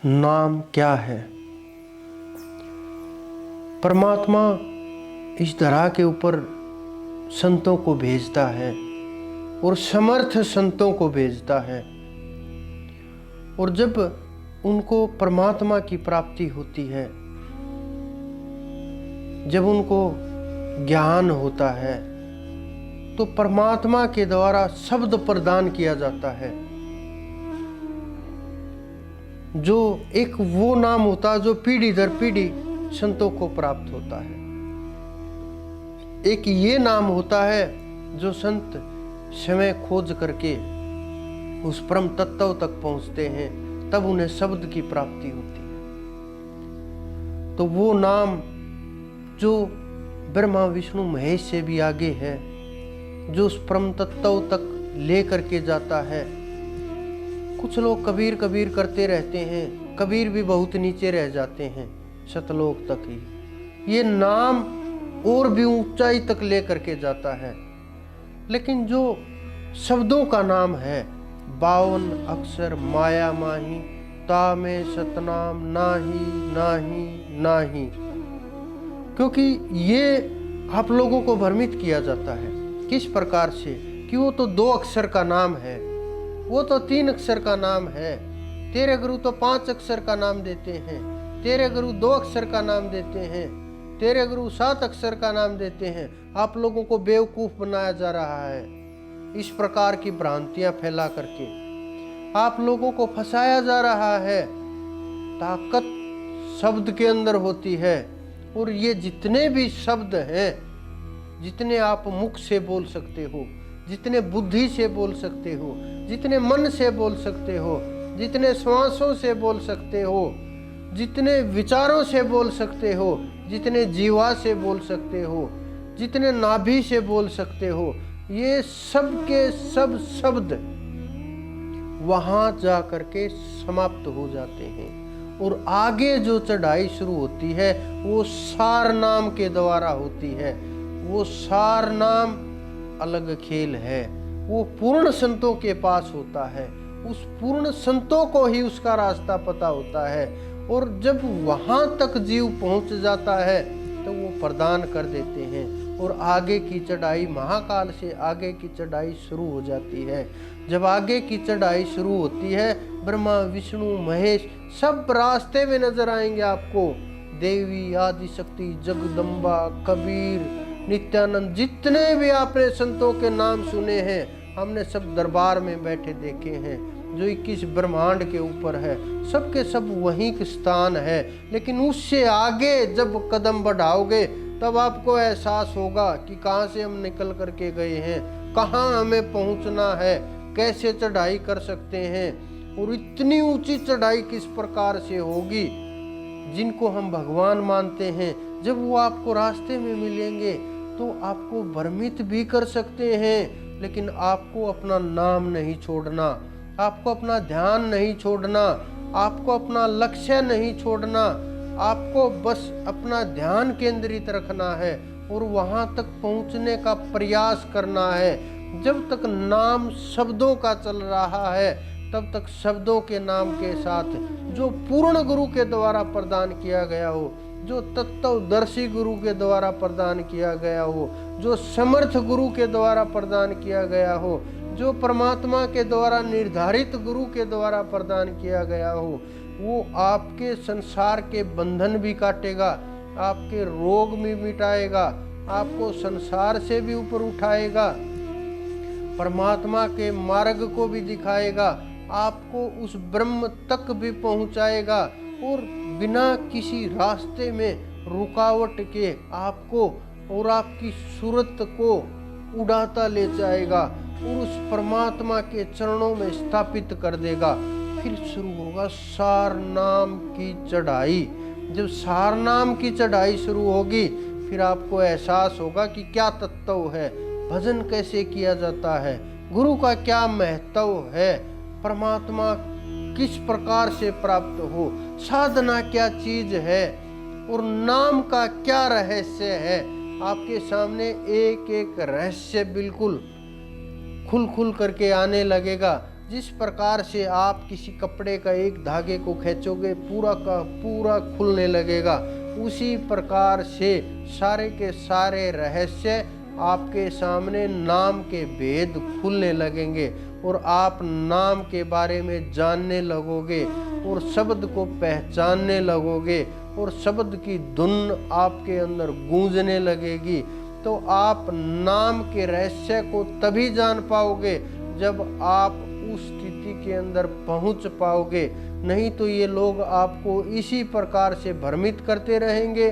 नाम क्या है? परमात्मा इस धरा के ऊपर संतों को भेजता है और समर्थ संतों को भेजता है, और जब उनको परमात्मा की प्राप्ति होती है, जब उनको ज्ञान होता है, तो परमात्मा के द्वारा शब्द प्रदान किया जाता है, जो एक वो नाम होता है जो पीढ़ी दर पीढ़ी संतों को प्राप्त होता है। एक ये नाम होता है जो संत समय खोज करके उस परम तत्व तक पहुंचते हैं, तब उन्हें शब्द की प्राप्ति होती है। तो वो नाम जो ब्रह्मा विष्णु महेश से भी आगे है, जो उस परम तत्व तक ले करके जाता है। कुछ लोग कबीर कबीर करते रहते हैं, कबीर भी बहुत नीचे रह जाते हैं, सतलोक तक ही। ये नाम और भी ऊंचाई तक ले करके जाता है। लेकिन जो शब्दों का नाम है, 52 अक्षर माया माही, तामे सतनाम नाही नाही नाही, क्योंकि ये आप लोगों को भ्रमित किया जाता है। किस प्रकार से कि वो तो 2 अक्षर का नाम है, वो तो 3 अक्षर का नाम है। तेरे गुरु तो 5 अक्षर का नाम देते हैं, तेरे गुरु 2 अक्षर का नाम देते हैं, तेरे गुरु 7 अक्षर का नाम देते हैं। आप लोगों को बेवकूफ बनाया जा रहा है। इस प्रकार की भ्रांतियां फैला करके आप लोगों को फंसाया जा रहा है। ताकत शब्द के अंदर होती है, और ये जितने भी शब्द हैं, जितने आप मुख से बोल सकते हो, जितने बुद्धि से बोल सकते हो, जितने मन से बोल सकते हो, जितने श्वासों से बोल सकते हो, जितने विचारों से बोल सकते हो, जितने जीवा से बोल सकते हो, जितने नाभि से बोल सकते हो, ये सब के सब शब्द वहां जा करके समाप्त हो जाते हैं। और आगे जो चढ़ाई शुरू होती है वो सार नाम के द्वारा होती है। वो सार नाम अलग खेल है, वो पूर्ण संतों के पास होता है। उस पूर्ण संतों को ही उसका रास्ता पता होता है, और जब वहां तक जीव पहुंच जाता है तो वो प्रदान कर देते हैं, और आगे की चढ़ाई, महाकाल से आगे की चढ़ाई शुरू हो जाती है। जब आगे की चढ़ाई शुरू होती है, ब्रह्मा विष्णु महेश सब रास्ते में नजर आएंगे आपको। देवी आदि शक्ति जगदम्बा कबीर नित्यानंद, जितने भी आपने संतों के नाम सुने हैं, हमने सब दरबार में बैठे देखे हैं। जो 21 ब्रह्मांड के ऊपर है, सबके सब वहीं के स्थान है। लेकिन उससे आगे जब कदम बढ़ाओगे, तब आपको एहसास होगा कि कहाँ से हम निकल करके गए हैं, कहाँ हमें पहुँचना है, कैसे चढ़ाई कर सकते हैं। और इतनी ऊंची चढ़ाई किस प्रकार से होगी, जिनको हम भगवान मानते हैं, जब वो आपको रास्ते में मिलेंगे तो आपको भ्रमित भी कर सकते हैं। लेकिन आपको अपना नाम नहीं छोड़ना, आपको अपना ध्यान नहीं छोड़ना, आपको अपना लक्ष्य नहीं छोड़ना। आपको बस अपना ध्यान केंद्रित रखना है और वहां तक पहुंचने का प्रयास करना है। जब तक नाम शब्दों का चल रहा है, तब तक शब्दों के नाम के साथ जो पूर्ण गुरु के द्वारा प्रदान किया गया हो, जो तत्वदर्शी गुरु के द्वारा प्रदान किया गया हो, जो समर्थ गुरु के द्वारा प्रदान किया गया हो, जो परमात्मा के द्वारा निर्धारित गुरु के द्वारा प्रदान किया गया हो, वो आपके संसार के बंधन भी काटेगा, आपके रोग भी मिटाएगा, आपको संसार से भी ऊपर उठाएगा, परमात्मा के मार्ग को भी दिखाएगा, आपको उस ब्रह्म तक भी पहुंचाएगा, और बिना किसी रास्ते में रुकावट के आपको और आपकी सूरत को उड़ाता ले जाएगा और उस परमात्मा के चरणों में स्थापित कर देगा। फिर शुरू होगा सार नाम की चढ़ाई। जब सार नाम की चढ़ाई शुरू होगी, फिर आपको एहसास होगा कि क्या तत्व है, भजन कैसे किया जाता है, गुरु का क्या महत्व है, परमात्मा किस प्रकार से प्राप्त हो, साधना क्या चीज है, और नाम का क्या रहस्य है। आपके सामने एक एक रहस्य बिल्कुल खुल खुल करके आने लगेगा, जिस प्रकार से आप किसी कपड़े का एक धागे को खींचोगे पूरा का पूरा खुलने लगेगा, उसी प्रकार से सारे के सारे रहस्य आपके सामने नाम के भेद खुलने लगेंगे और आप नाम के बारे में जानने लगोगे और शब्द को पहचानने लगोगे और शब्द की धुन आपके अंदर गूंजने लगेगी। तो आप नाम के रहस्य को तभी जान पाओगे जब आप उस स्थिति के अंदर पहुंच पाओगे। नहीं तो ये लोग आपको इसी प्रकार से भ्रमित करते रहेंगे,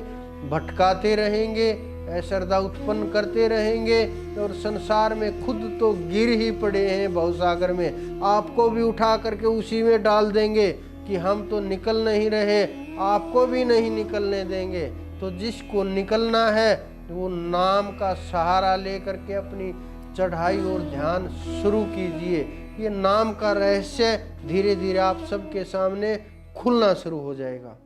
भटकाते रहेंगे, अश्रद्धा उत्पन्न करते रहेंगे और संसार में खुद तो गिर ही पड़े हैं भवसागर में, आपको भी उठा करके उसी में डाल देंगे कि हम तो निकल नहीं रहे, आपको भी नहीं निकलने देंगे। तो जिसको निकलना है वो नाम का सहारा लेकर के अपनी चढ़ाई और ध्यान शुरू कीजिए। ये नाम का रहस्य धीरे धीरे आप सबके सामने खुलना शुरू हो जाएगा।